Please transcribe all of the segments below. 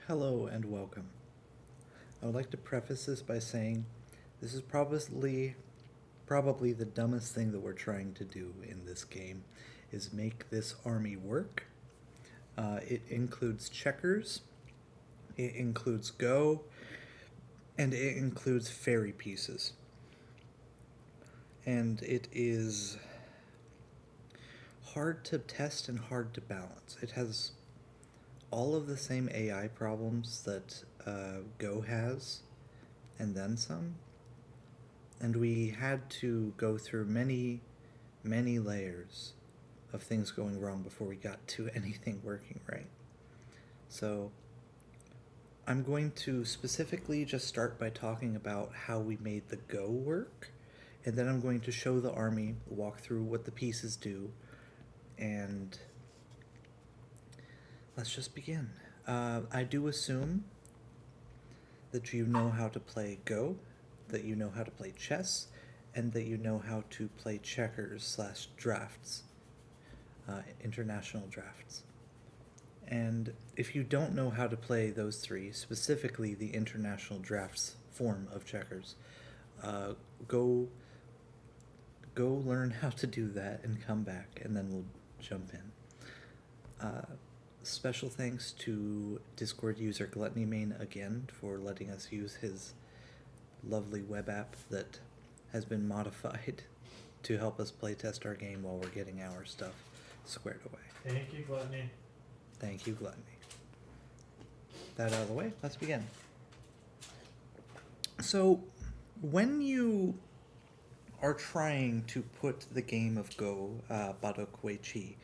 Hello and welcome. I would like to preface this by saying this is probably the dumbest thing that we're trying to do in this game is make this army work. It includes checkers, it includes go, and it includes fairy pieces. And it is hard to test and hard to balance. It has all of the same AI problems that Go has, and then some. And we had to go through many layers of things going wrong before we got to anything working right. So I'm going to specifically just start by talking about how we made the Go work, and then I'm going to show the army, walk through what the pieces do, and let's just begin. I do assume that you know how to play Go, that you know how to play chess, and that you know how to play checkers/drafts, international drafts. And if you don't know how to play those three, specifically the international drafts form of checkers, uh, go go learn how to do that and come back, and then we'll jump in. Special thanks to Discord user Gluttony Main again for letting us use his lovely web app that has been modified to help us playtest our game while we're getting our stuff squared away. Thank you, Gluttony. Thank you, Gluttony. That out of the way, let's begin. So, when you are trying to put the game of Go, Battlequechi,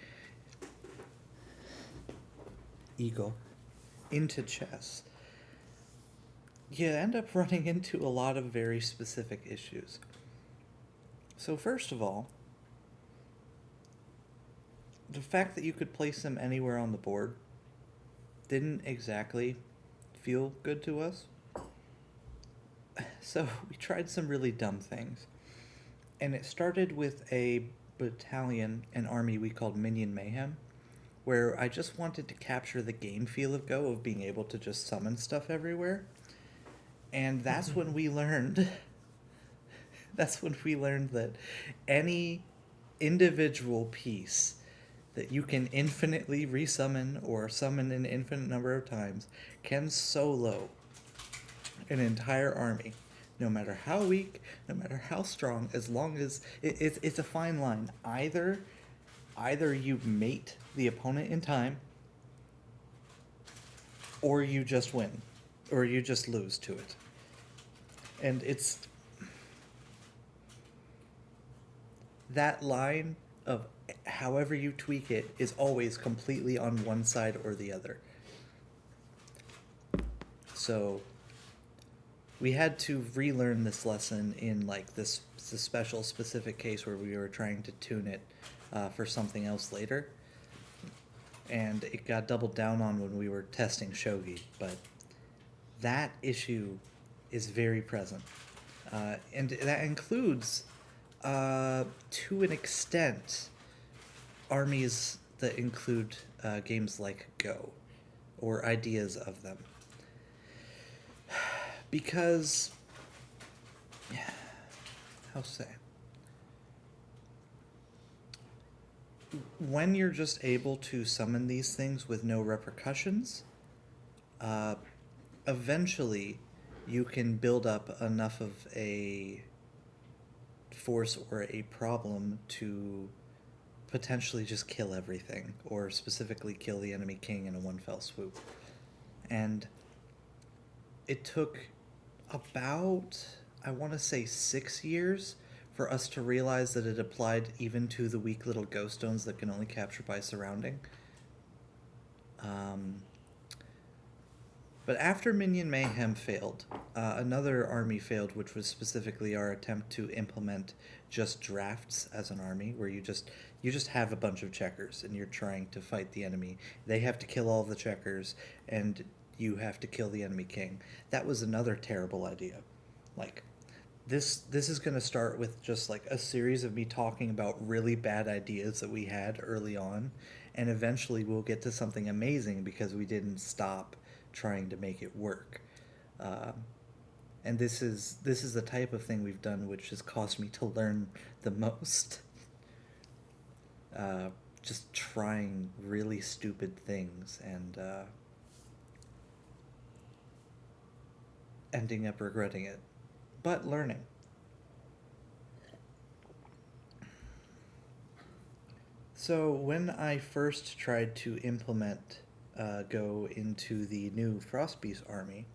Eagle, into chess, you end up running into a lot of very specific issues. So first of all, the fact that you could place them anywhere on the board didn't exactly feel good to us. So we tried some really dumb things. And it started with a battalion, an army we called Minion Mayhem, where I just wanted to capture the game feel of Go, of being able to just summon stuff everywhere. And that's when we learned that any individual piece that you can infinitely resummon or summon an infinite number of times can solo an entire army, no matter how weak, no matter how strong, as long as it's a fine line. Either you mate the opponent in time, or you just win, or you just lose to it. And it's that line of however you tweak it is always completely on one side or the other. So we had to relearn this lesson in like this special specific case where we were trying to tune it for something else later, and it got doubled down on when we were testing shogi. But that issue is very present, and that includes, to an extent, armies that include games like Go, or ideas of them. Because, how to say, when you're just able to summon these things with no repercussions, eventually you can build up enough of a force or a problem to potentially just kill everything, or specifically kill the enemy king in a one fell swoop. And it took about, I want to say, 6 years for us to realize that it applied even to the weak little ghost stones that can only capture by surrounding. But after Minion Mayhem failed, another army failed, which was specifically our attempt to implement just drafts as an army, where you just have a bunch of checkers and you're trying to fight the enemy. They have to kill all the checkers, and you have to kill the enemy king. That was another terrible idea. Like, this is going to start with just like a series of me talking about really bad ideas that we had early on, and eventually we'll get to something amazing because we didn't stop trying to make it work. Um, and this is the type of thing we've done which has caused me to learn the most. Uh, just trying really stupid things and ending up regretting it, but learning. So when I first tried to implement Go into the new Frostbeast army,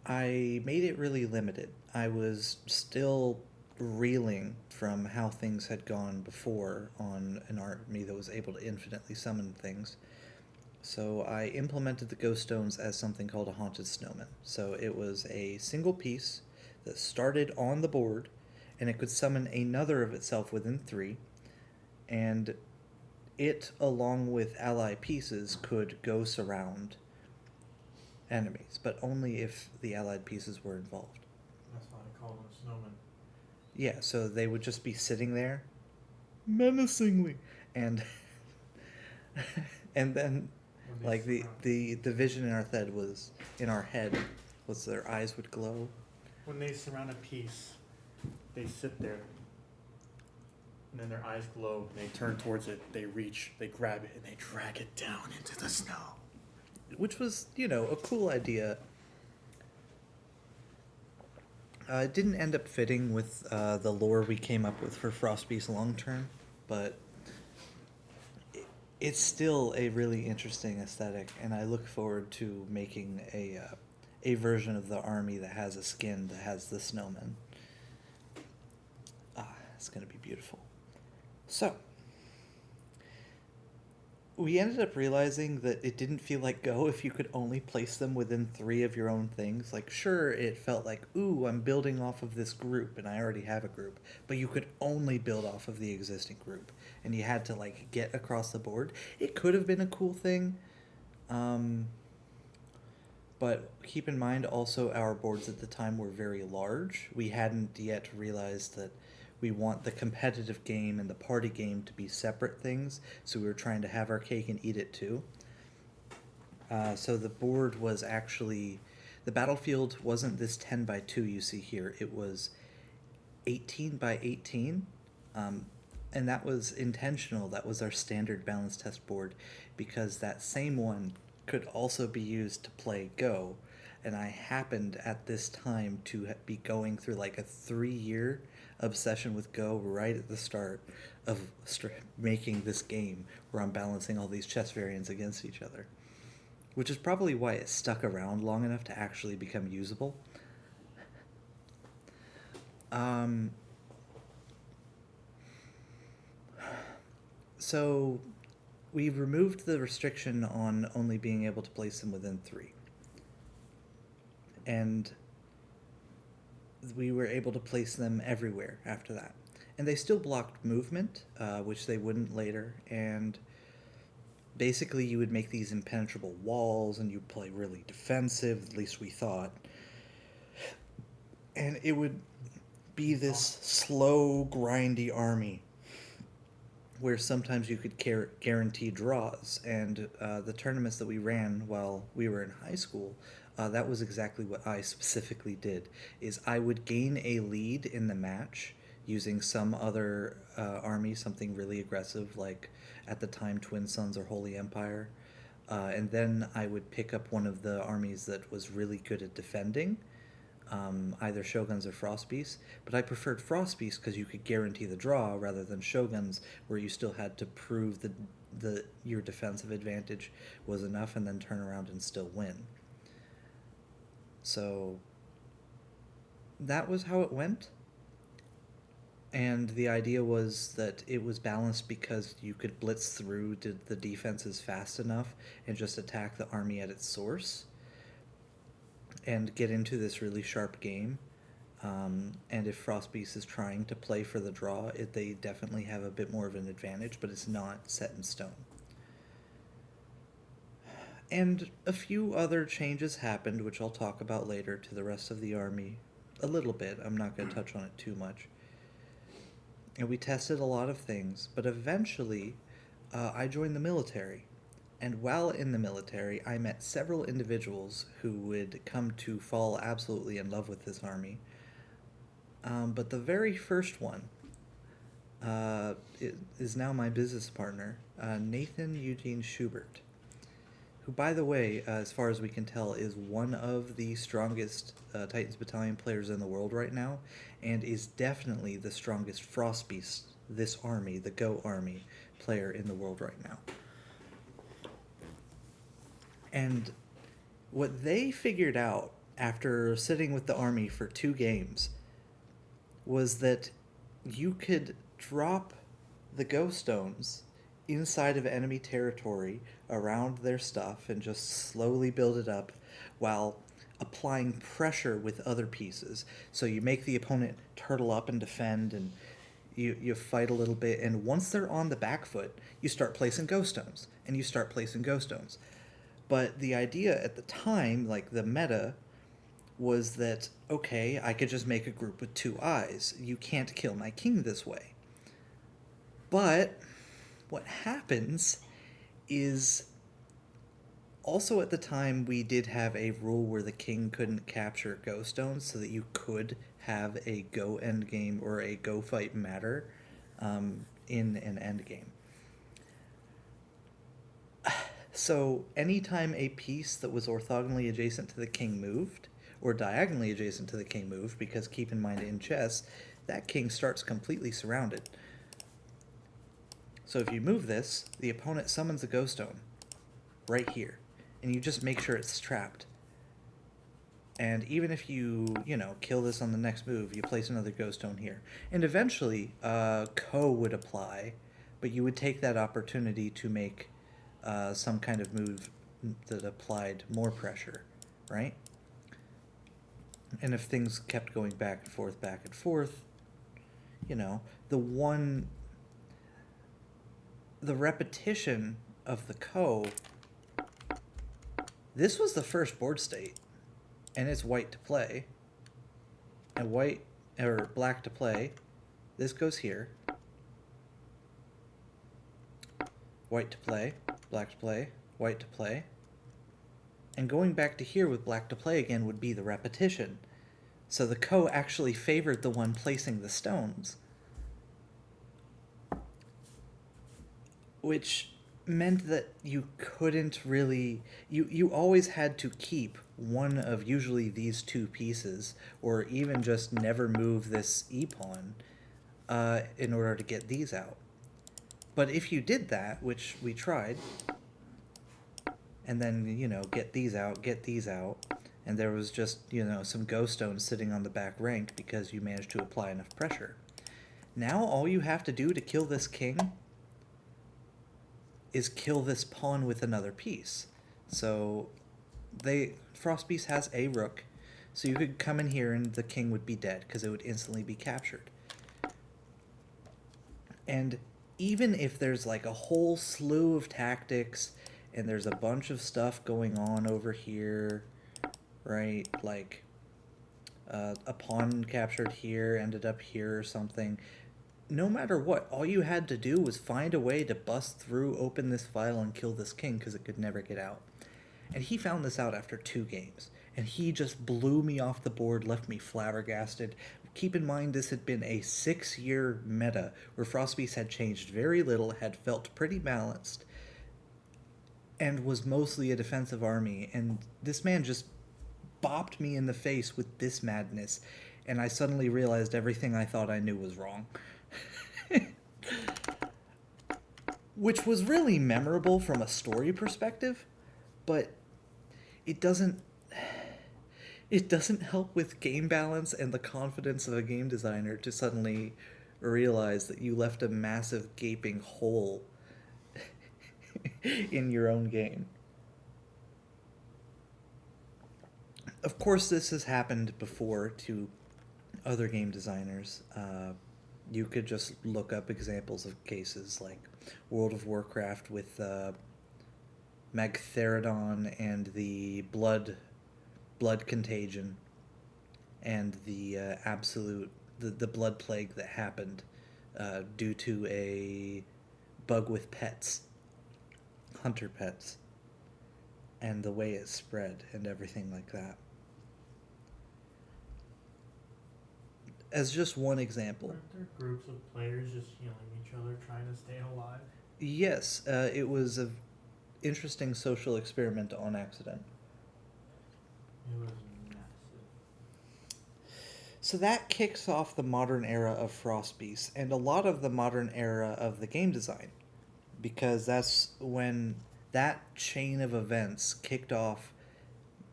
I made it really limited. I was still reeling from how things had gone before on an army that was able to infinitely summon things. So I implemented the ghost stones as something called a haunted snowman. So it was a single piece that started on the board, and it could summon another of itself within 3, and it, along with ally pieces, could go surround enemies, but only if the allied pieces were involved. That's why I call them a snowman. Yeah, so they would just be sitting there menacingly, and and then like the vision in our head was their eyes would glow. When they surround a piece, they sit there, and then their eyes glow, and they turn towards it, they reach, they grab it, and they drag it down into the snow. Which was, a cool idea. It didn't end up fitting with the lore we came up with for Frostbeast long term, but it's still a really interesting aesthetic, and I look forward to making a version of the army that has a skin that has the snowman. It's going to be beautiful. So, we ended up realizing that it didn't feel like Go if you could only place them within 3 of your own things. Like, sure, it felt like, ooh, I'm building off of this group, and I already have a group. But you could only build off of the existing group, and you had to, get across the board. It could have been a cool thing, but keep in mind also our boards at the time were very large. We hadn't yet realized that we want the competitive game and the party game to be separate things, so we were trying to have our cake and eat it too. So the board was actually, the battlefield wasn't this 10 by 2 you see here, it was 18 by 18, and that was intentional. That was our standard balance test board, because that same one could also be used to play Go, and I happened at this time to be going through a 3-year obsession with Go right at the start of making this game where I'm balancing all these chess variants against each other, which is probably why it stuck around long enough to actually become usable. So we removed the restriction on only being able to place them within 3. And we were able to place them everywhere after that. And they still blocked movement, which they wouldn't later. And basically you would make these impenetrable walls, and you'd play really defensive, at least we thought. And it would be this slow, grindy army where sometimes you could guarantee draws. And the tournaments that we ran while we were in high school, that was exactly what I specifically did. Is I would gain a lead in the match using some other army, something really aggressive, like at the time Twin Suns or Holy Empire, and then I would pick up one of the armies that was really good at defending, either Shoguns or Frostbeasts, but I preferred Frostbeasts because you could guarantee the draw rather than Shoguns, where you still had to prove that your defensive advantage was enough and then turn around and still win. So that was how it went. And the idea was that it was balanced because you could blitz through the defenses fast enough and just attack the army at its source and get into this really sharp game. And if Frostbeast is trying to play for the draw, they definitely have a bit more of an advantage, but it's not set in stone. And a few other changes happened, which I'll talk about later, to the rest of the army a little bit. I'm not going to touch on it too much. And we tested a lot of things, but eventually I joined the military. And while in the military, I met several individuals who would come to fall absolutely in love with this army. But the very first one is now my business partner, Nathan Eugene Schubert, who, by the way, as far as we can tell, is one of the strongest Titans Battalion players in the world right now, and is definitely the strongest Frostbeast, this army, the Go Army, player in the world right now. And what they figured out after sitting with the army for 2 games was that you could drop the Go Stones inside of enemy territory around their stuff and just slowly build it up while applying pressure with other pieces. So you make the opponent turtle up and defend, and you fight a little bit, and once they're on the back foot, you start placing Ghost Stones, and you start placing Ghost Stones. But the idea at the time, like the meta, was that, okay, I could just make a group with 2 eyes. You can't kill my king this way. But what happens is, also at the time we did have a rule where the king couldn't capture Go Stones, so that you could have a Go endgame or a Go fight matter in an endgame. So anytime a piece that was orthogonally adjacent to the king moved, or diagonally adjacent to the king moved, because keep in mind in chess, that king starts completely surrounded. So if you move this, the opponent summons a Ghost Stone right here, and you just make sure it's trapped. And even if you kill this on the next move, you place another Ghost Stone here. And eventually, Ko would apply, but you would take that opportunity to make some kind of move that applied more pressure, right? And if things kept going back and forth, the repetition of the Ko, this was the first board state, and it's white to play, and black to play. This goes here. White to play, black to play, white to play. And going back to here with black to play again would be the repetition. So the Ko actually favored the one placing the stones, which meant that you couldn't really... You always had to keep one of usually these 2 pieces, or even just never move this e-pawn in order to get these out. But if you did that, which we tried, and then, get these out, and there was just, some Ghost Stones sitting on the back rank because you managed to apply enough pressure. Now all you have to do to kill this king is kill this pawn with another piece. So Frostbeast has a rook, so you could come in here and the king would be dead because it would instantly be captured. And even if there's like a whole slew of tactics and there's a bunch of stuff going on over here, right? Like a pawn captured here ended up here or something. No matter what, all you had to do was find a way to bust through, open this file, and kill this king because it could never get out. And he found this out after 2 games. And he just blew me off the board, left me flabbergasted. Keep in mind, this had been a 6-year meta where Frostbeast had changed very little, had felt pretty balanced, and was mostly a defensive army. And this man just bopped me in the face with this madness. And I suddenly realized everything I thought I knew was wrong. Which was really memorable from a story perspective, but it doesn't help with game balance and the confidence of a game designer to suddenly realize that you left a massive gaping hole in your own game. Of course, this has happened before to other game designers. You could just look up examples of cases like World of Warcraft with Magtheridon and the blood contagion and the the blood plague that happened due to a bug with pets. hunter pets and the way it spread and everything like that. As just one example. Aren't there groups of players just healing each other, trying to stay alive? Yes, it was an interesting social experiment on accident. It was massive. So that kicks off the modern era of Frostbeast and a lot of the modern era of the game design, because that's when that chain of events kicked off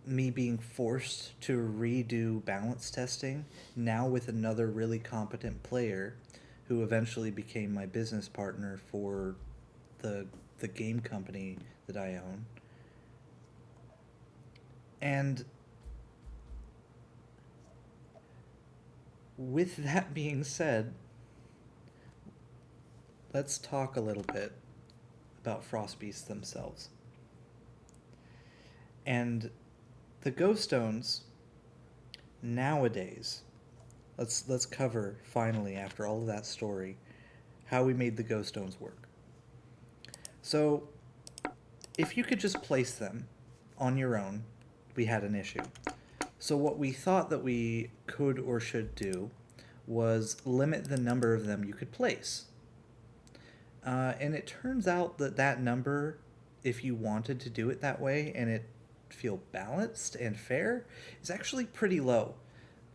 me being forced to redo balance testing, now with another really competent player who eventually became my business partner for the game company that I own. And with that being said, let's talk a little bit about Frostbeasts themselves. And the Ghost Stones nowadays, let's cover finally after all of that story how we made the Ghost Stones work. So, if you could just place them on your own, we had an issue. So what we thought that we could or should do was limit the number of them you could place. And it turns out that that number, if you wanted to do it that way and it feel balanced and fair, is actually pretty low.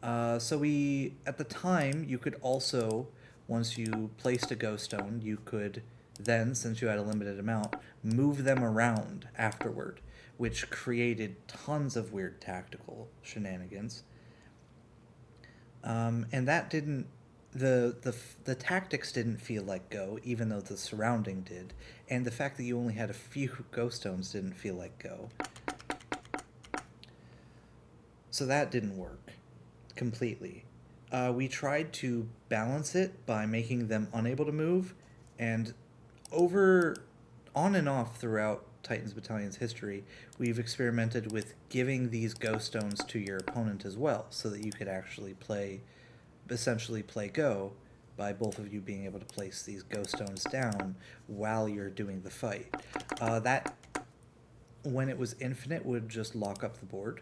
So we, at the time, you could also, once you placed a ghost stone, you could then, since you had a limited amount, move them around afterward, which created tons of weird tactical shenanigans. And that didn't, the tactics didn't feel like Go, even though the surrounding did, and the fact that you only had a few ghost stones didn't feel like Go. So that didn't work completely. We tried to balance it by making them unable to move, and on and off throughout Titans Battalion's history, we've experimented with giving these ghost stones to your opponent as well, so that you could actually essentially play Go by both of you being able to place these ghost stones down while you're doing the fight. That, when it was infinite, would just lock up the board.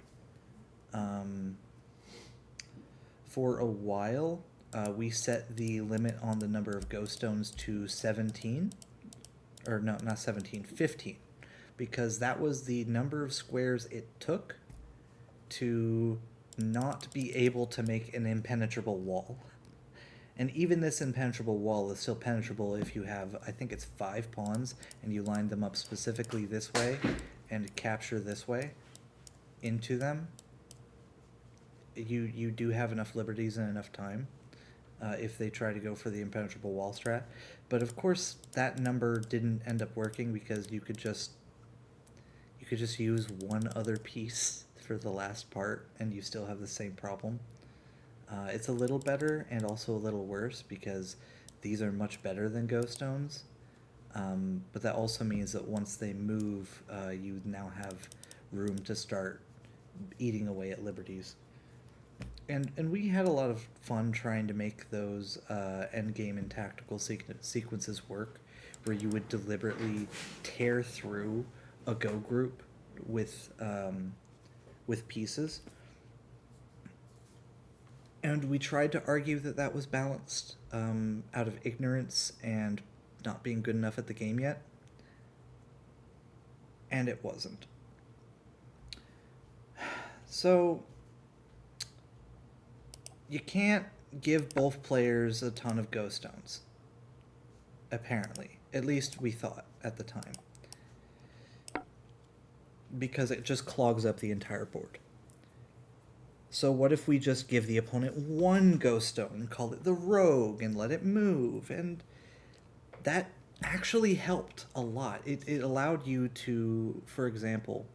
For a while, we set the limit on the number of ghost stones to 17. Or no, not 17, 15. Because that was the number of squares it took to not be able to make an impenetrable wall. And even this impenetrable wall is still penetrable if you have, I think it's 5 pawns, and you line them up specifically this way and capture this way into them. You do have enough liberties and enough time if they try to go for the impenetrable wall strat. But of course, that number didn't end up working because you could just use one other piece for the last part, and you still have the same problem. It's a little better and also a little worse because these are much better than ghost stones. But that also means that once they move, you now have room to start eating away at liberties. And we had a lot of fun trying to make those endgame and tactical sequences work, where you would deliberately tear through a Go group with pieces. And we tried to argue that that was balanced out of ignorance and not being good enough at the game yet. And it wasn't. So you can't give both players a ton of ghost stones, apparently. At least we thought at the time. Because it just clogs up the entire board. So what if we just give the opponent one ghost stone and call it the rogue and let it move? And that actually helped a lot. It allowed you to, for example,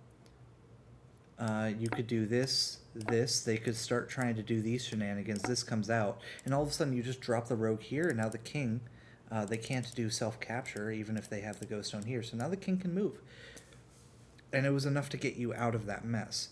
you could do this, they could start trying to do these shenanigans, this comes out, and all of a sudden you just drop the rogue here, and now the king, they can't do self-capture even if they have the ghost stone here, so now the king can move. And it was enough to get you out of that mess.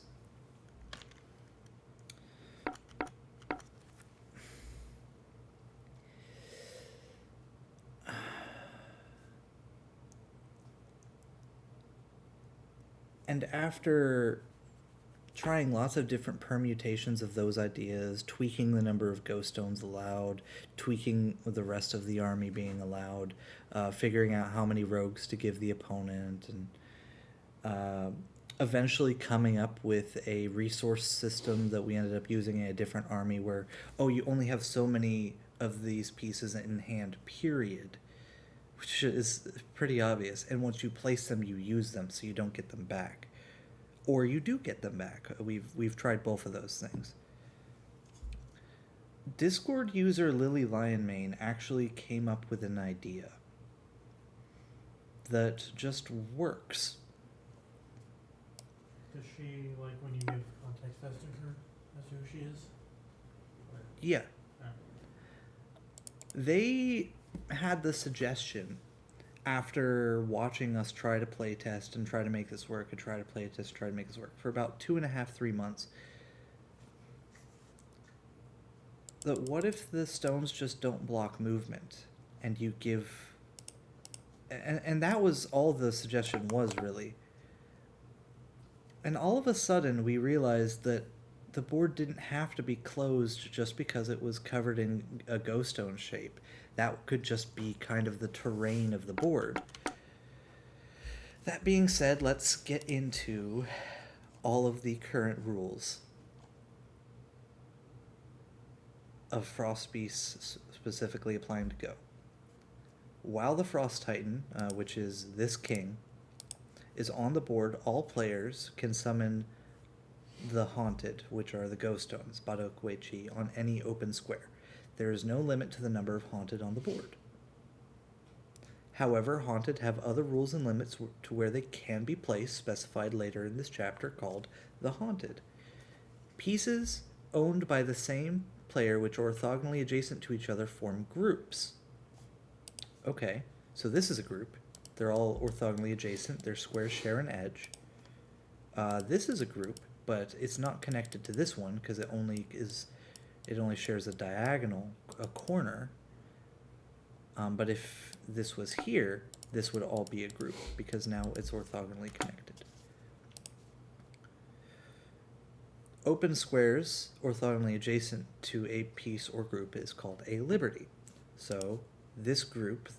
after trying lots of different permutations of those ideas, tweaking the number of ghost stones allowed, tweaking the rest of the army being allowed, figuring out how many rogues to give the opponent, and eventually coming up with a resource system that we ended up using in a different army where, oh, you only have so many of these pieces in hand, period. Which is pretty obvious. And once you place them, you use them, so you don't get them back. Or you do get them back. We've tried both of those things. Discord user Lily Lionmane actually came up with an idea that just works. Does she, like, when you give context as to her, as to who she is? Or, Yeah. They had the suggestion after watching us try to play test and try to make this work and try to play test, try to make this work for about 2.5, 3 months, that what if the stones just don't block movement and you give, and that was all the suggestion was, really. And all of a sudden we realized that the board didn't have to be closed just because it was covered in a ghost stone shape. That could just be kind of the terrain of the board. That being said, let's get into all of the current rules of Frost Beasts specifically applying to Go. While the Frost Titan, which is this king, is on the board, all players can summon the Haunted, which are the ghost stones, Badok Weichi, on any open square. There is no limit to the number of Haunted on the board. However, Haunted have other rules and limits to where they can be placed, specified later in this chapter, called the Haunted. Pieces owned by the same player which are orthogonally adjacent to each other form groups. Okay, so this is a group. They're all orthogonally adjacent. Their squares share an edge. This is a group, but it's not connected to this one because it only shares a diagonal, a corner. But if this was here, this would all be a group because now it's orthogonally connected. Open squares orthogonally adjacent to a piece or group is called a liberty. So this group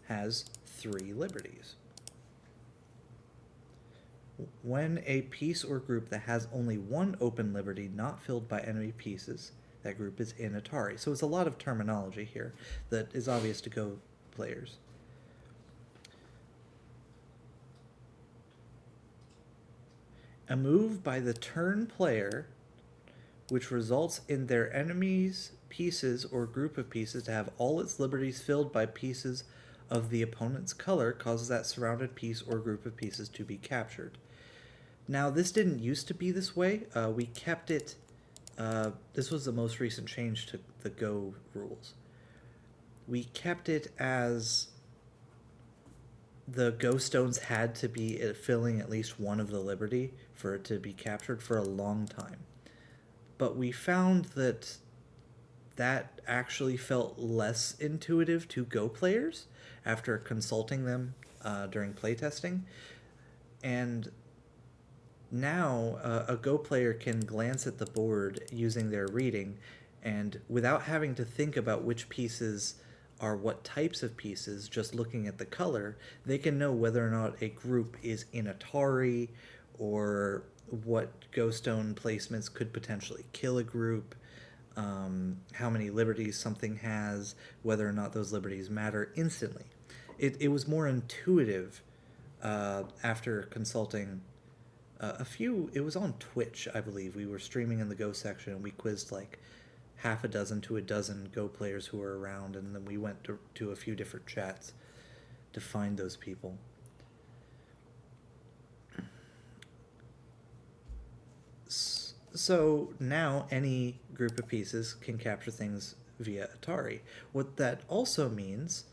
has 3 liberties. When a piece or group that has only one open liberty not filled by enemy pieces, that group is in Atari. So it's a lot of terminology here that is obvious to Go players. A move by the turn player which results in their enemy's pieces or group of pieces to have all its liberties filled by pieces of the opponent's color causes that surrounded piece or group of pieces to be captured. Now, this didn't used to be this way. We kept it. This was the most recent change to the Go rules. We kept it as the ghost stones had to be filling at least one of the liberty for it to be captured for a long time. But we found that actually felt less intuitive to Go players after consulting them during playtesting. And now a Go player can glance at the board using their reading, and without having to think about which pieces are what types of pieces, just looking at the color, they can know whether or not a group is in Atari, or what ghost stone placements could potentially kill a group, how many liberties something has, whether or not those liberties matter instantly. It was more intuitive after consulting a few. It was on Twitch, I believe. We were streaming in the Go section, and we quizzed like half a dozen to a dozen Go players who were around, and then we went to a few different chats to find those people. So now any group of pieces can capture things via Atari. What that also means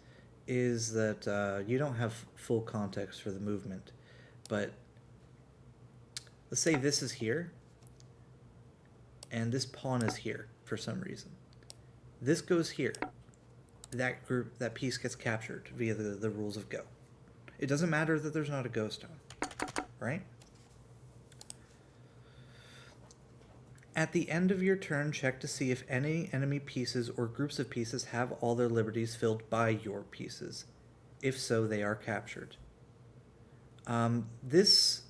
is that you don't have full context for the movement, but let's say this is here, and this pawn is here for some reason. This goes here. That piece gets captured via the rules of Go. It doesn't matter that there's not a ghost stone, right? At the end of your turn, check to see if any enemy pieces or groups of pieces have all their liberties filled by your pieces. If so, they are captured. This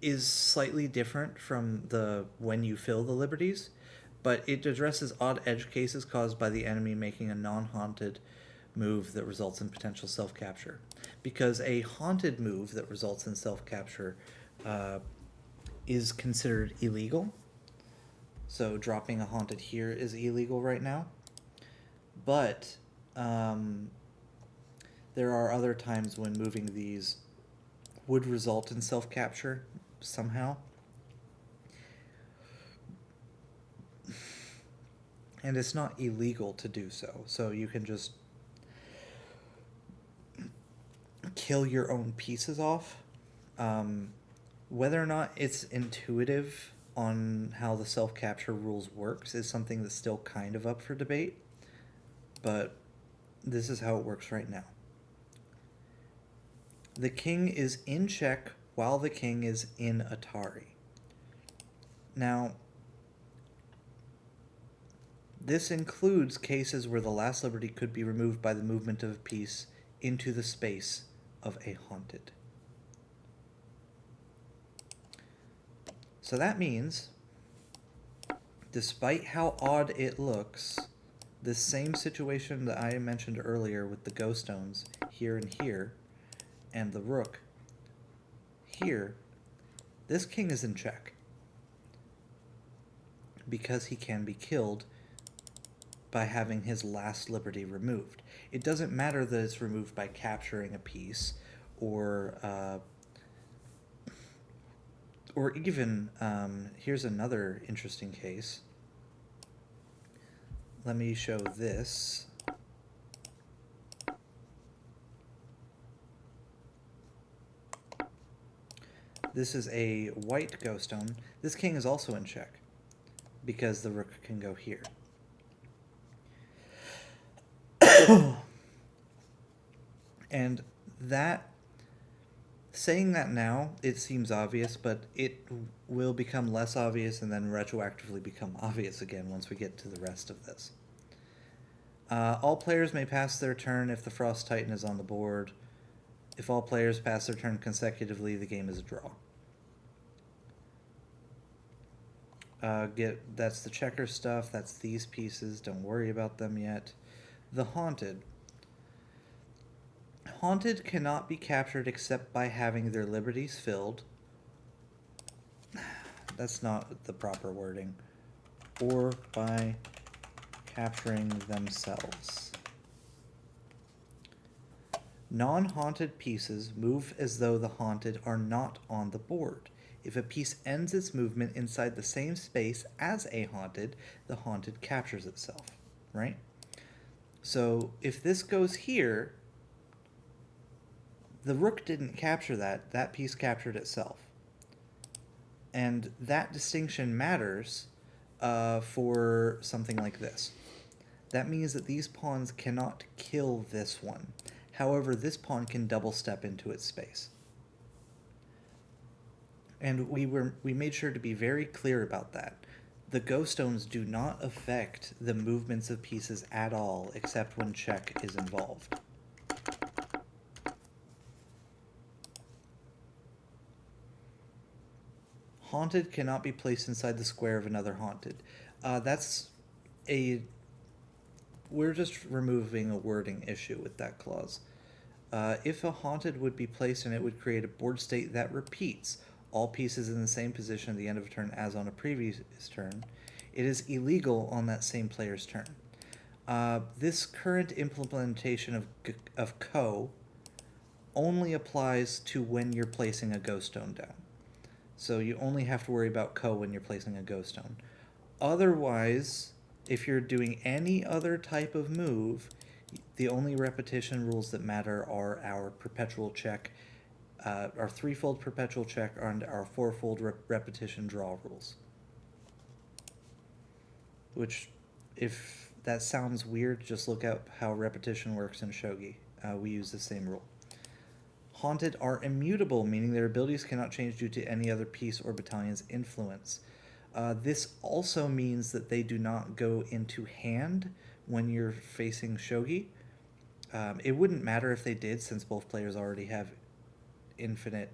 is slightly different from the when you fill the liberties, but it addresses odd edge cases caused by the enemy making a non-haunted move that results in potential self-capture. Because a haunted move that results in self-capture is considered illegal. So dropping a haunted here is illegal right now. But there are other times when moving these would result in self-capture somehow. And it's not illegal to do so. So you can just kill your own pieces off. Whether or not it's intuitive on how the self-capture rules works is something that's still kind of up for debate. But this is how it works right now. The king is in check while the king is in Atari. Now, this includes cases where the last liberty could be removed by the movement of a piece into the space of a haunted. So that means, despite how odd it looks, this same situation that I mentioned earlier with the ghost stones here and here, and the rook here, this king is in check. Because he can be killed by having his last liberty removed. It doesn't matter that it's removed by capturing a piece or even, here's another interesting case. Let me show this. This is a white ghost stone. This king is also in check because the rook can go here. And that, saying that now, it seems obvious, but it will become less obvious and then retroactively become obvious again once we get to the rest of this. All players may pass their turn if the Frost Titan is on the board. If all players pass their turn consecutively, the game is a draw. That's the checker stuff. That's these pieces. Don't worry about them yet. The Haunted. Haunted cannot be captured except by having their liberties filled. That's not the proper wording. Or by capturing themselves. Non-haunted pieces move as though the haunted are not on the board. If a piece ends its movement inside the same space as a haunted, the haunted captures itself, right? So if this goes here, the rook didn't capture that. That piece captured itself. And that distinction matters for something like this. That means that these pawns cannot kill this one. However, this pawn can double step into its space. And we made sure to be very clear about that. The ghost stones do not affect the movements of pieces at all, except when check is involved. Haunted cannot be placed inside the square of another haunted. We're just removing a wording issue with that clause. If a haunted would be placed and it would create a board state that repeats all pieces in the same position at the end of a turn as on a previous turn, it is illegal on that same player's turn. This current implementation of Co only applies to when you're placing a ghost stone down. So you only have to worry about Co when you're placing a ghost stone. Otherwise, if you're doing any other type of move, the only repetition rules that matter are our perpetual check, our threefold perpetual check, and our fourfold repetition draw rules. Which, if that sounds weird, just look up how repetition works in Shogi. We use the same rule. Haunted are immutable, meaning their abilities cannot change due to any other piece or battalion's influence. This also means that they do not go into hand when you're facing shogi. It wouldn't matter if they did, since both players already have infinite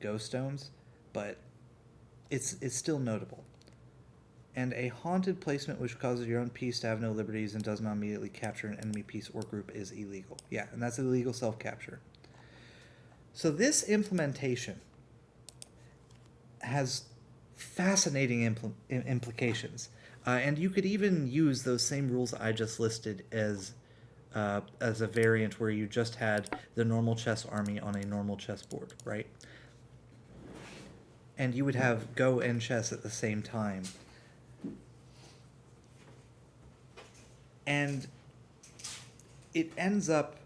go stones, but it's still notable. And a haunted placement which causes your own piece to have no liberties and does not immediately capture an enemy piece or group is illegal. Yeah, and that's illegal self-capture. So this implementation has fascinating implications. And you could even use those same rules I just listed as a variant where you just had the normal chess army on a normal chessboard, right? And you would have Go and chess at the same time. And it ends up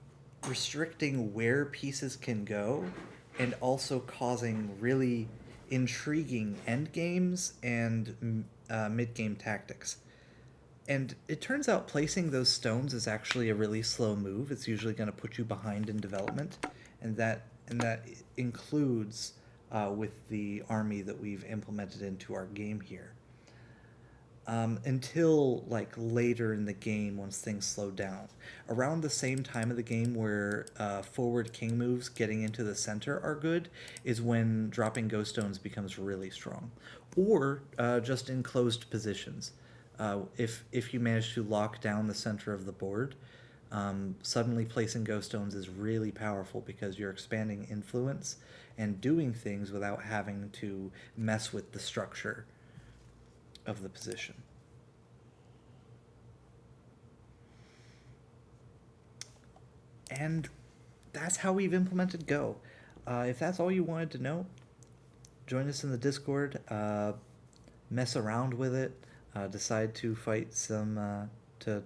restricting where pieces can go and also causing really intriguing end games and mid-game tactics. And it turns out placing those stones is actually a really slow move. It's usually going to put you behind in development, and that includes with the army that we've implemented into our game here. Until like later in the game, once things slow down, around the same time of the game where forward king moves getting into the center are good, is when dropping ghost stones becomes really strong, or just in closed positions. If you manage to lock down the center of the board, suddenly placing ghost stones is really powerful because you're expanding influence and doing things without having to mess with the structure of the position. And that's how we've implemented Go. If that's all you wanted to know, join us in the Discord, mess around with it, decide to fight some, to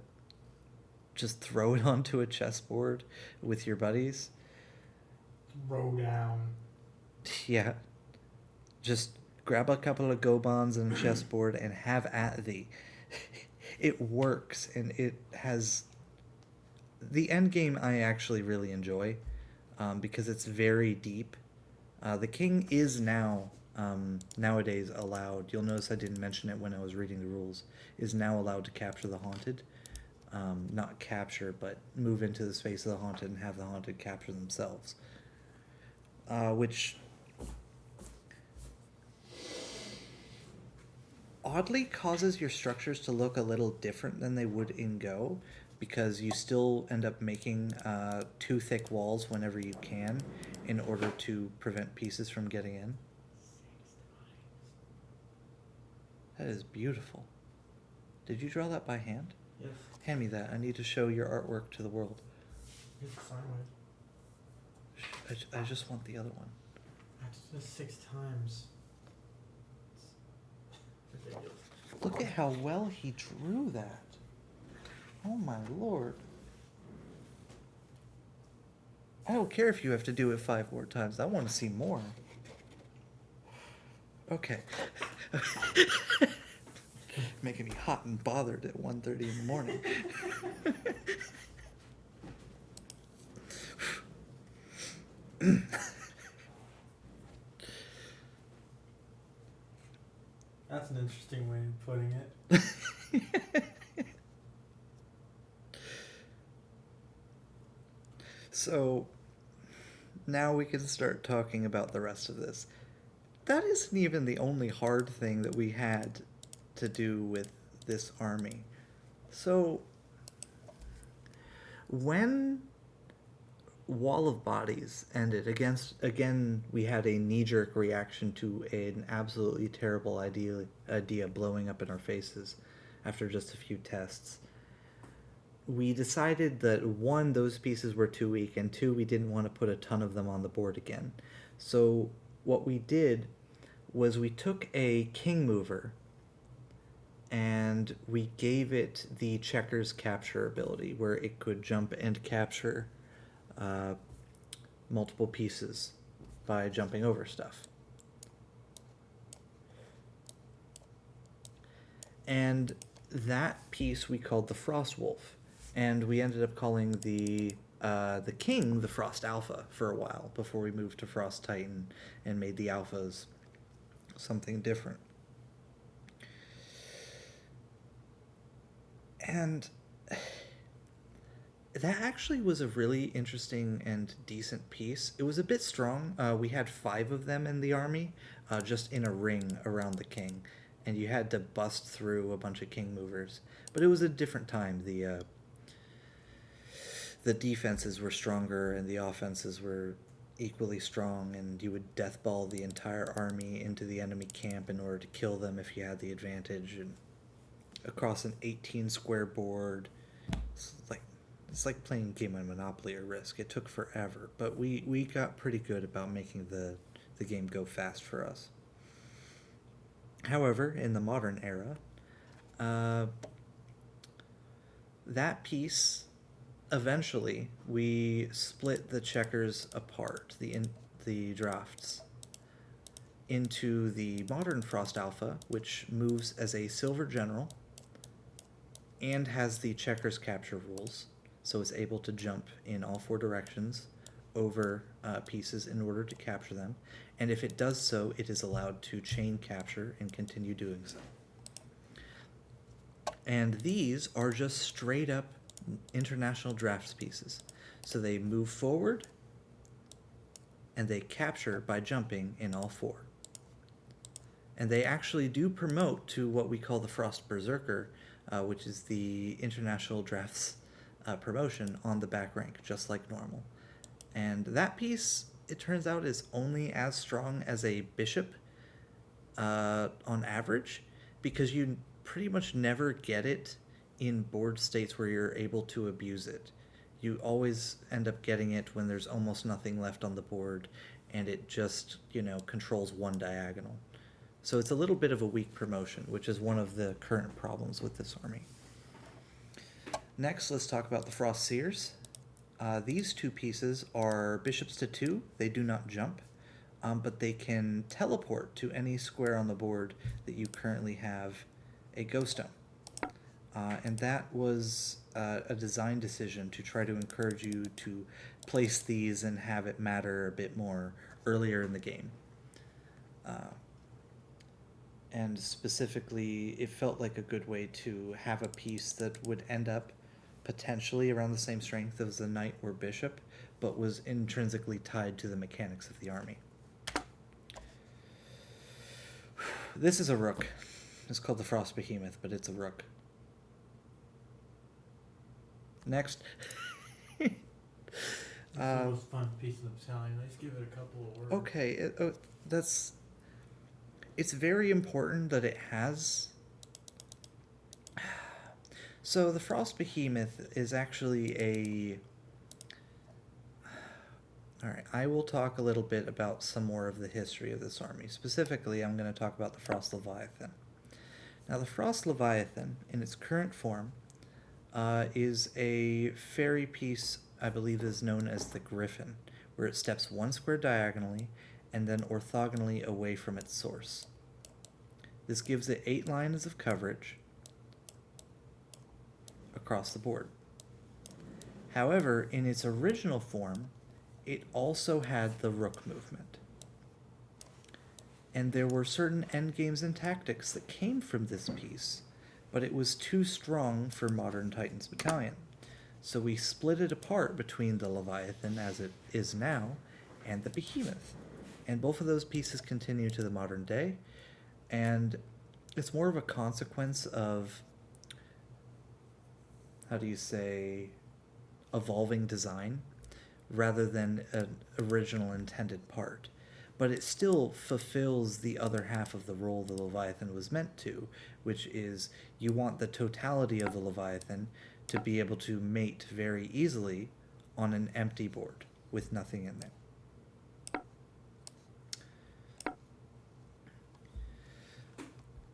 just throw it onto a chessboard with your buddies. Throw down. Yeah. Just grab a couple of Go bonds and a chessboard and have at thee. It works, and it has... The end game I actually really enjoy, because it's very deep. The king is now, nowadays allowed, you'll notice I didn't mention it when I was reading the rules, is now allowed to capture the haunted. Not capture, but move into the space of the haunted and have the haunted capture themselves. Which oddly causes your structures to look a little different than they would in Go, because you still end up making two thick walls whenever you can in order to prevent pieces from getting in. That is beautiful. Did you draw that by hand? Yes. Hand me that. I need to show your artwork to the world. Here's the sign with. I just want the other one. I did this 6 times. It's ridiculous. Look at how well he drew that. Oh my lord. I don't care if you have to do it 5 more times. I want to see more. Okay. Making me hot and bothered at 1:30 in the morning. That's an interesting way of putting it. So, now we can start talking about the rest of this. That isn't even the only hard thing that we had to do with this army. So, when Wall of Bodies ended, again we had a knee-jerk reaction to an absolutely terrible idea blowing up in our faces after just a few tests. We decided that 1, those pieces were too weak, and 2, we didn't want to put a ton of them on the board again. So what we did was we took a king mover and we gave it the checkers capture ability, where it could jump and capture multiple pieces by jumping over stuff. And that piece we called the Frost Wolf, and we ended up calling the king the Frost Alpha for a while before we moved to Frost Titan and made the alphas something different. And that actually was a really interesting and decent piece. It was a bit strong. We had 5 of them in the army, just in a ring around the king, and you had to bust through a bunch of king movers. But it was a different time. The defenses were stronger and the offenses were equally strong, and you would deathball the entire army into the enemy camp in order to kill them if you had the advantage, and across an 18 square board. It's like playing a game of Monopoly or Risk. It took forever, but we got pretty good about making the game go fast for us. However, in the modern era, uh, that piece, eventually we split the checkers apart, the drafts, into the modern Frost Alpha, which moves as a silver general and has the checkers capture rules, so it's able to jump in all 4 directions over pieces in order to capture them, and if it does so, it is allowed to chain capture and continue doing so. And these are just straight up international drafts pieces. So they move forward and they capture by jumping in all 4. And they actually do promote to what we call the Frost Berserker, which is the international drafts promotion on the back rank, just like normal. And that piece, it turns out, is only as strong as a bishop on average, because you pretty much never get it in board states where you're able to abuse it. You always end up getting it when there's almost nothing left on the board and it just, controls one diagonal. So it's a little bit of a weak promotion, which is one of the current problems with this army. Next, let's talk about the Frost Seers. These 2 pieces are bishops to 2. They do not jump, but they can teleport to any square on the board that you currently have a ghost stone. And that was a design decision to try to encourage you to place these and have it matter a bit more earlier in the game. And specifically, it felt like a good way to have a piece that would end up potentially around the same strength as a knight or bishop, but was intrinsically tied to the mechanics of the army. This is a rook. It's called the Frost Behemoth, but it's a rook. Next. It's the most fun piece of the battalion. Let's give it a couple of words. Okay, it's very important that it has. So the Frost Behemoth is actually a. Alright, I will talk a little bit about some more of the history of this army. Specifically, I'm going to talk about the Frost Leviathan. Now, the Frost Leviathan, in its current form, is a fairy piece, I believe is known as the Griffin, where it steps 1 square diagonally and then orthogonally away from its source. This gives it 8 lines of coverage across the board. However, in its original form, it also had the rook movement. And there were certain endgames and tactics that came from this piece, but it was too strong for modern Titans Battalion. So we split it apart between the Leviathan, as it is now, and the Behemoth. And both of those pieces continue to the modern day, and it's more of a consequence of, evolving design, rather than an original intended part. But it still fulfills the other half of the role the Leviathan was meant to, which is you want the totality of the Leviathan to be able to mate very easily on an empty board with nothing in there.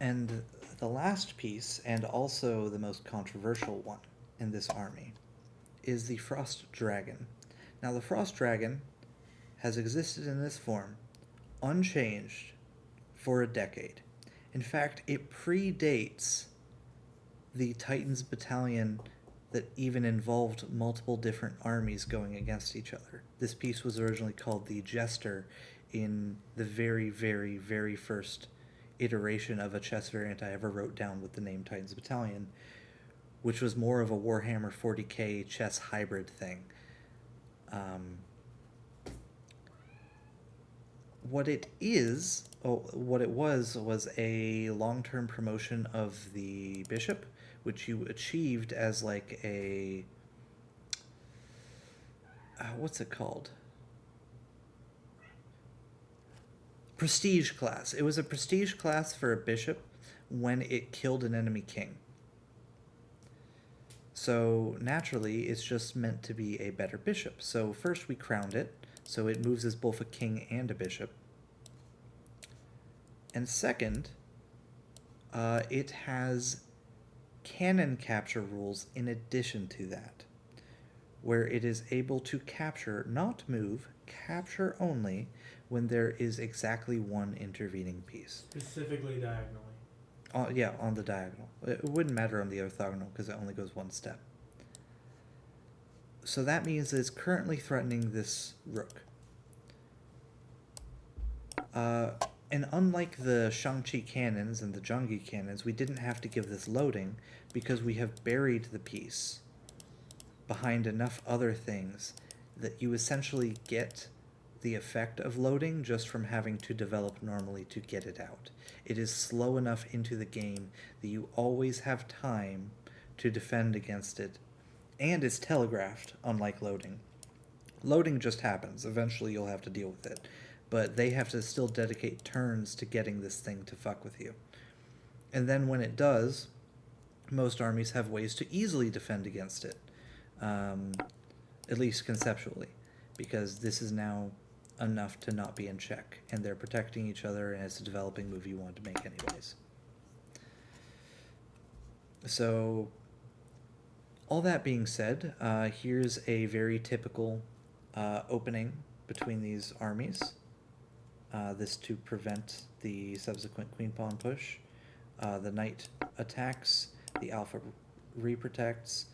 And the last piece, and also the most controversial one in this army, is the Frost Dragon. Now, the Frost Dragon has existed in this form, unchanged, for a decade. In fact, it predates the Titans Battalion that even involved multiple different armies going against each other. This piece was originally called the Jester in the very, very, very first iteration of a chess variant I ever wrote down with the name Titans Battalion, which was more of a Warhammer 40k chess hybrid thing. What it was a long-term promotion of the bishop, which you achieved as like a what's it called? Prestige class. It was a prestige class for a bishop when it killed an enemy king. So naturally, it's just meant to be a better bishop. So first we crowned it, so it moves as both a king and a bishop. And second, it has cannon capture rules in addition to that, where it is able to capture, not move, capture only when there is exactly one intervening piece. Specifically diagonally. Yeah, on the diagonal. It wouldn't matter on the orthogonal because it only goes one step. So that means it's currently threatening this rook. And unlike the Shang-Chi cannons and the Zhongyi cannons, we didn't have to give this loading because we have buried the piece behind enough other things that you essentially get the effect of loading just from having to develop normally to get it out. It is slow enough into the game that you always have time to defend against it, and it's telegraphed, unlike loading. Loading just happens. Eventually you'll have to deal with it, but they have to still dedicate turns to getting this thing to fuck with you. And then when it does, most armies have ways to easily defend against it, at least conceptually, because this is now enough to not be in check, and they're protecting each other, and it's a developing move you want to make anyways. So, all that being said, here's a very typical opening between these armies. This to prevent the subsequent queen pawn push. The knight attacks, the alpha re-protects.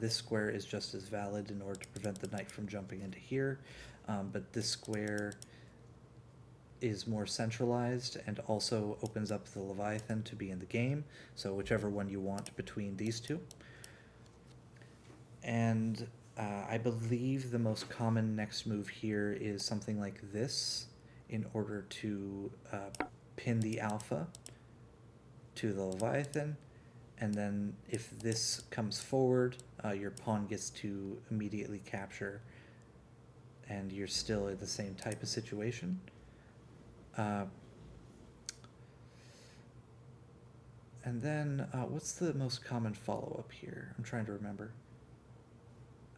This square is just as valid in order to prevent the knight from jumping into here, but this square is more centralized and also opens up the Leviathan to be in the game, so whichever one you want between these two. And I believe the most common next move here is something like this in order to pin the alpha to the Leviathan, and then if this comes forward, your pawn gets to immediately capture, and you're still in the same type of situation. And then, what's the most common follow-up here? I'm trying to remember.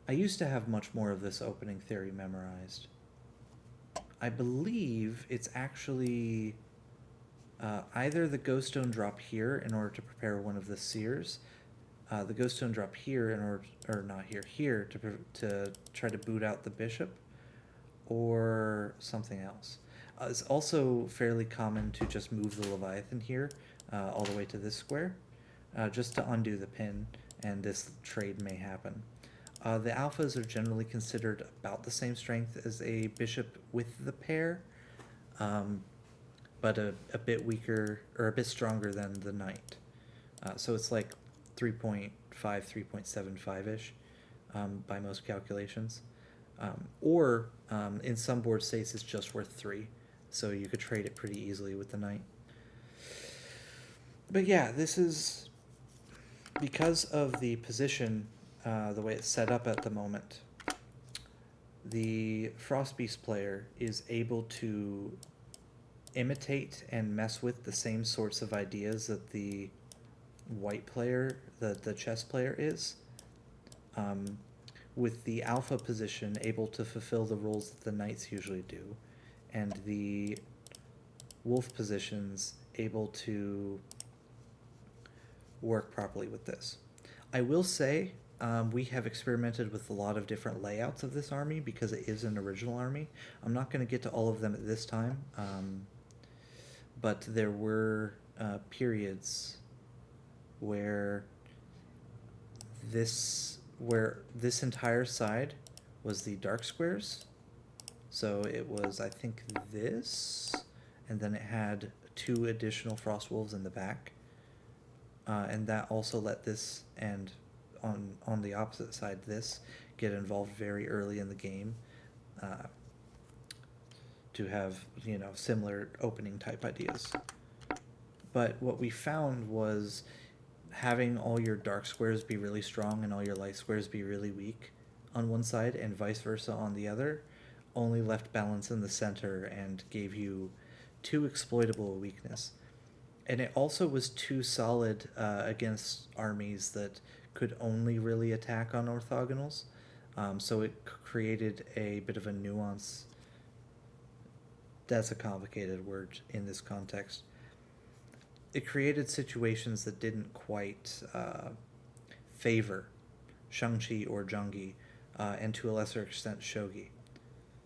I used to have much more of this opening theory memorized. I believe it's actually either the ghost stone drop here in order to prepare one of the seers, the ghost stone drop here in order, or not here, here to try to boot out the bishop, or something else. It's also fairly common to just move the Leviathan here all the way to this square, just to undo the pin, and this trade may happen. The alphas are generally considered about the same strength as a bishop with the pair, but a bit weaker, or a bit stronger than the knight. So it's like 3.5, 3.75-ish by most calculations. Or in some board states it's just worth 3, so you could trade it pretty easily with the knight. But yeah, this is because of the position, the way it's set up at the moment. The Frostbeast player is able to imitate and mess with the same sorts of ideas that the white player, the chess player is, with the alpha position able to fulfill the roles that the knights usually do, and the wolf positions able to work properly with this. I will say we have experimented with a lot of different layouts of this army because it is an original army. I'm not going to get to all of them at this time, but there were periods where this entire side was the dark squares. So it was, I think, this, and then it had 2 additional frost wolves in the back, and that also let this and on the opposite side, this get involved very early in the game, to have, you know, similar opening type ideas. But what we found was having all your dark squares be really strong and all your light squares be really weak on one side and vice versa on the other only left balance in the center and gave you too exploitable a weakness. And it also was too solid against armies that could only really attack on orthogonals. So it created a bit of a nuance. That's a complicated word in this context. It created situations that didn't quite favor Shang-Chi or Zhangyi, and to a lesser extent Shogi.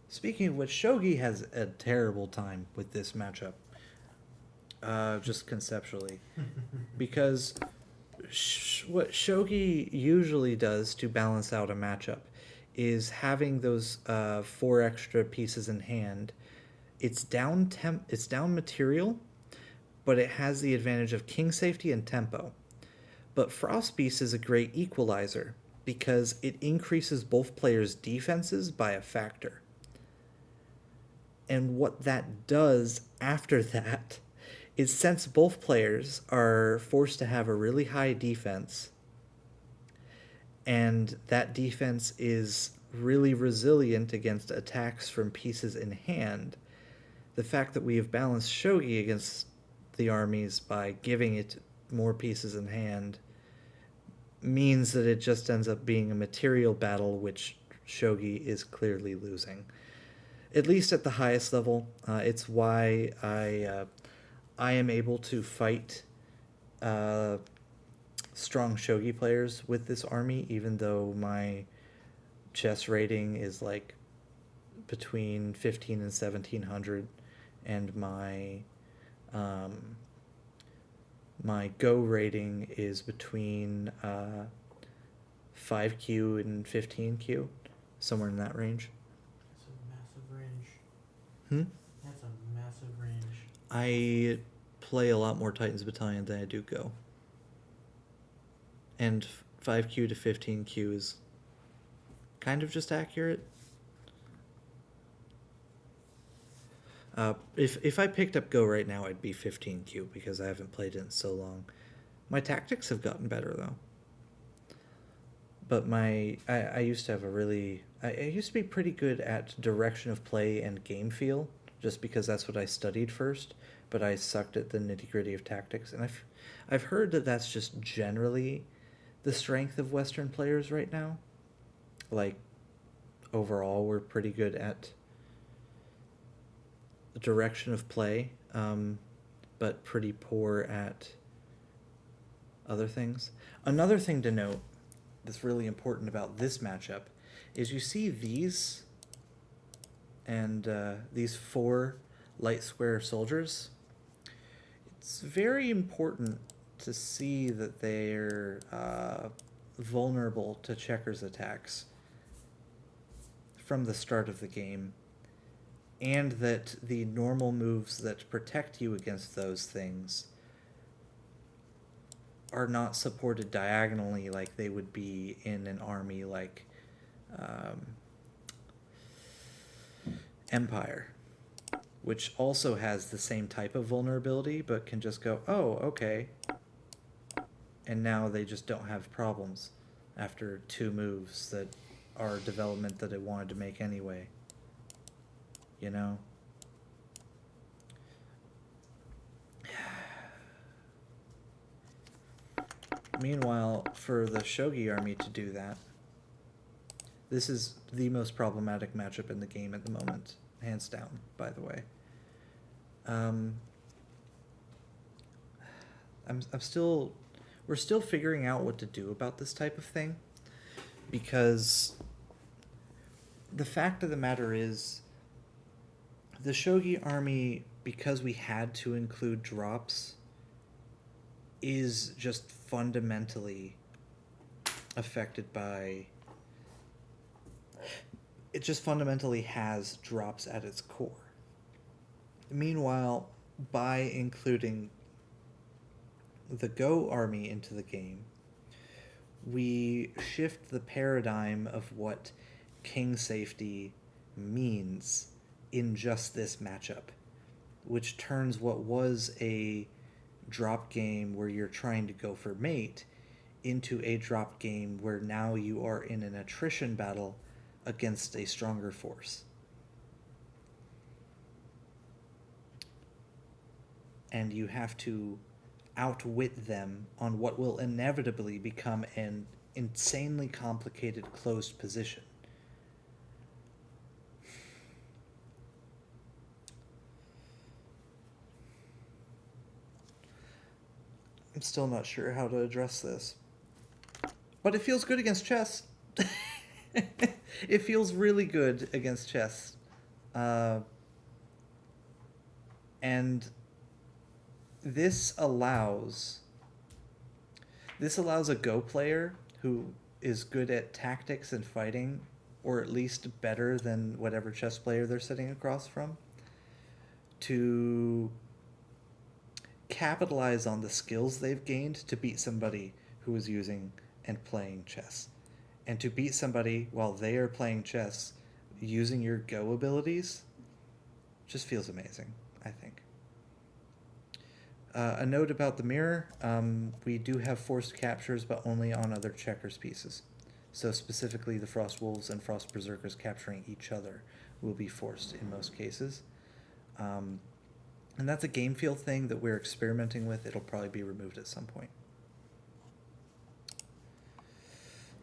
Speaking of which, Shogi has a terrible time with this matchup, just conceptually. Because what Shogi usually does to balance out a matchup is having those 4 extra pieces in hand. It's down material, but it has the advantage of king safety and tempo. But Frost Beast is a great equalizer because it increases both players' defenses by a factor. And what that does after that is, since both players are forced to have a really high defense, and that defense is really resilient against attacks from pieces in hand, the fact that we have balanced Shogi against the armies by giving it more pieces in hand means that it just ends up being a material battle, which Shogi is clearly losing. At least at the highest level. It's why I am able to fight strong Shogi players with this army, even though my chess rating is like between 15 and 1700, and my Go rating is between 5Q and 15Q, somewhere in that range. That's a massive range. Hmm? That's a massive range. I play a lot more Titans Battalion than I do Go. And 5Q to 15Q is kind of just accurate. If I picked up Go right now, I'd be 15Q because I haven't played it in so long. My tactics have gotten better, though. But I used to have I used to be pretty good at direction of play and game feel, just because that's what I studied first, but I sucked at the nitty-gritty of tactics. And I've heard that that's just generally the strength of Western players right now. Like, overall, we're pretty good at the direction of play, but pretty poor at other things. Another thing to note that's really important about this matchup is you see these and these 4 light square soldiers. It's very important to see that they're vulnerable to checkers attacks from the start of the game, and that the normal moves that protect you against those things are not supported diagonally like they would be in an army like Empire, which also has the same type of vulnerability but can just go, oh, okay, and now they just don't have problems after 2 moves that are development that it wanted to make anyway. You know? Meanwhile, for the Shogi army to do that, this is the most problematic matchup in the game at the moment, hands down, by the way. We're still figuring out what to do about this type of thing, because the fact of the matter is, the Shogi army, because we had to include drops, is just fundamentally affected by... It just fundamentally has drops at its core. Meanwhile, by including the Go army into the game, we shift the paradigm of what king safety means in just this matchup, which turns what was a drop game where you're trying to go for mate into a drop game where now you are in an attrition battle against a stronger force. And you have to outwit them on what will inevitably become an insanely complicated closed position. I'm still not sure how to address this. But it feels good against chess. It feels really good against chess. And this allows a Go player who is good at tactics and fighting, or at least better than whatever chess player they're sitting across from, to capitalize on the skills they've gained to beat somebody who is using and playing chess. And to beat somebody while they are playing chess using your Go abilities just feels amazing, I think. A note about the mirror, we do have forced captures, but only on other checkers pieces. So specifically the Frost Wolves and Frost Berserkers capturing each other will be forced in most cases. And that's a game feel thing that we're experimenting with. It'll probably be removed at some point.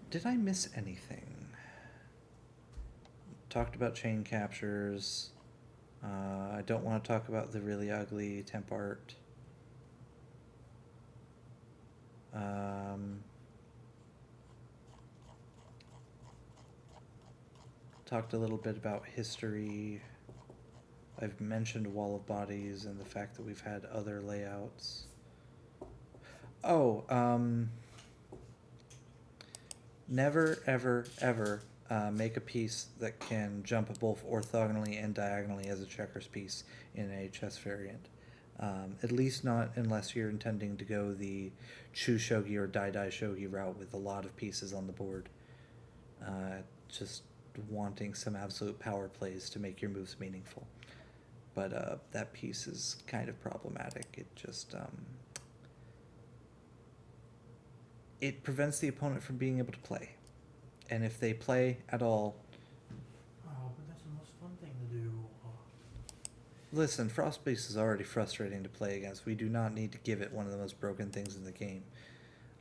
Did I miss anything? Talked about chain captures. I don't want to talk about the really ugly temp art. Talked a little bit about history. I've mentioned Wall of Bodies and the fact that we've had other layouts. Oh, never, ever, ever make a piece that can jump both orthogonally and diagonally as a checkers piece in a chess variant. At least not unless you're intending to go the Chu Shogi or Dai Dai Shogi route with a lot of pieces on the board. Just wanting some absolute power plays to make your moves meaningful. But that piece is kind of problematic. It just it prevents the opponent from being able to play. And if they play at all... Oh, but that's the most fun thing to do. Listen, Frostbase is already frustrating to play against. We do not need to give it one of the most broken things in the game.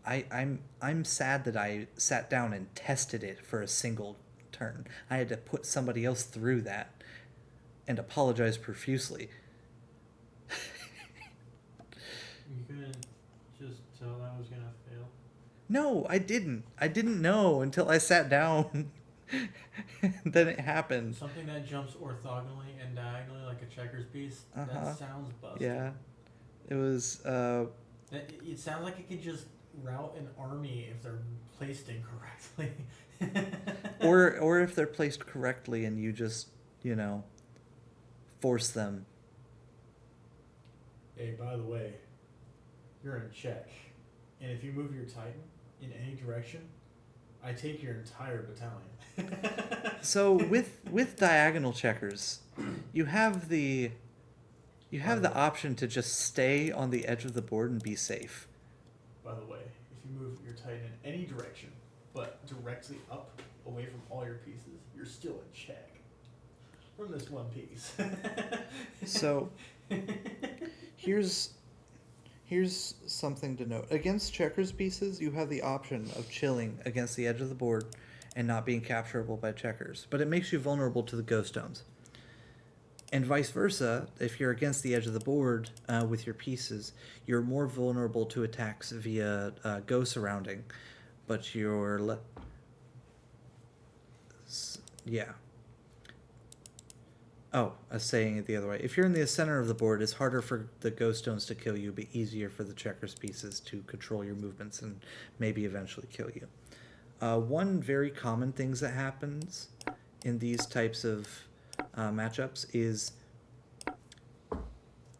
I'm sad that I sat down and tested it for a single turn. I had to put somebody else through that and apologize profusely. You couldn't just tell that was gonna fail? No, I didn't. I didn't know until I sat down. Then it happened. Something that jumps orthogonally and diagonally like a checkers piece, that sounds busted. Yeah. It was... It sounds like it could just route an army if they're placed incorrectly. or if they're placed correctly and you just, force them. Hey, by the way, you're in check. And if you move your Titan in any direction, I take your entire battalion. So with diagonal checkers, you have the option to just stay on the edge of the board and be safe. By the way, if you move your Titan in any direction, but directly up away from all your pieces, you're still in check. From this one piece. So here's something to note. Against checkers pieces, you have the option of chilling against the edge of the board and not being capturable by checkers, but it makes you vulnerable to the ghost stones. And vice versa, if you're against the edge of the board with your pieces, you're more vulnerable to attacks via go surrounding, but you're... yeah. Oh, I was saying it the other way. If you're in the center of the board, it's harder for the ghost stones to kill you, but easier for the checkers pieces to control your movements and maybe eventually kill you. One very common thing that happens in these types of matchups is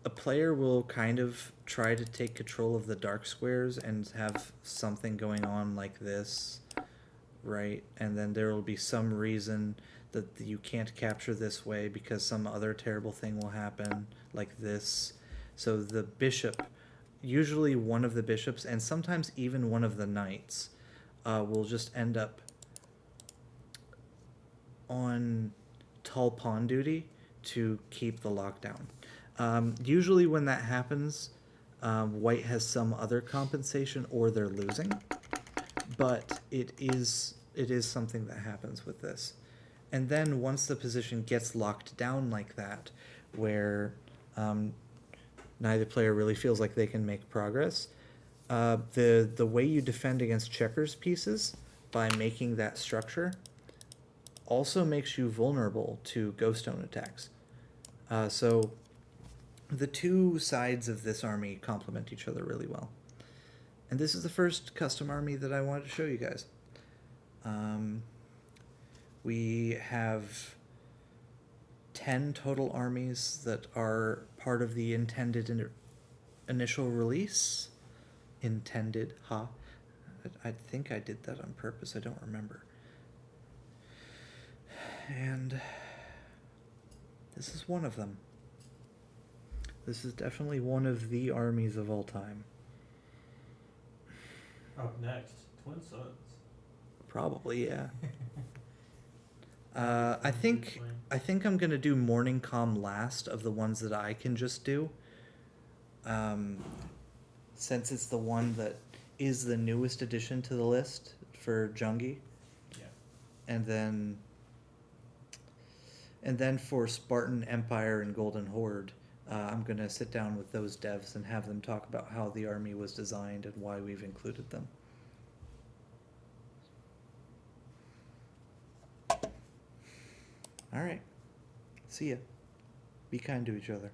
a player will kind of try to take control of the dark squares and have something going on like this, right? And then there will be some reason that you can't capture this way because some other terrible thing will happen like this. So the bishop, usually one of the bishops, and sometimes even one of the knights, will just end up on tall pawn duty to keep the lockdown. Usually when that happens, white has some other compensation or they're losing, but it is something that happens with this. And then once the position gets locked down like that, where neither player really feels like they can make progress, the way you defend against checkers pieces by making that structure also makes you vulnerable to ghost stone attacks. So the two sides of this army complement each other really well. And this is the first custom army that I wanted to show you guys. We have 10 total armies that are part of the intended initial release. Intended, ha. I think I did that on purpose. I don't remember. And this is one of them. This is definitely one of the armies of all time. Up next, Twin Sons. Probably, yeah. I think I'm gonna do Morning Calm last of the ones that I can just do. Since it's the one that is the newest addition to the list for Jungi. Yeah. And then for Spartan Empire and Golden Horde, I'm going to sit down with those devs and have them talk about how the army was designed and why we've included them. All right. See ya. Be kind to each other.